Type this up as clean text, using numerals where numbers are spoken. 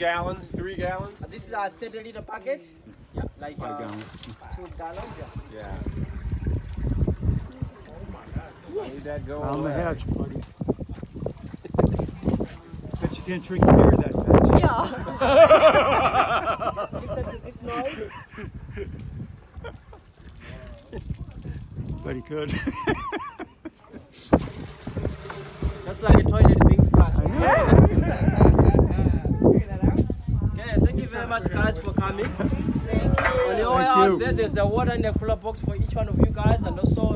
gallons, 3 gallons? This is our 30-liter package. Yeah, like 5 gallons. 2 gallons. Yes. Yeah. Need that going On the away. hatch, buddy. Bet you can't drink beer that fast. Yeah. Listen to this noise. But he could. Just like a toilet being flushed. Figure that out. Okay, thank you very much, guys, for coming. On your way Thank out you. there's a water in the cooler box for each one of you guys, and also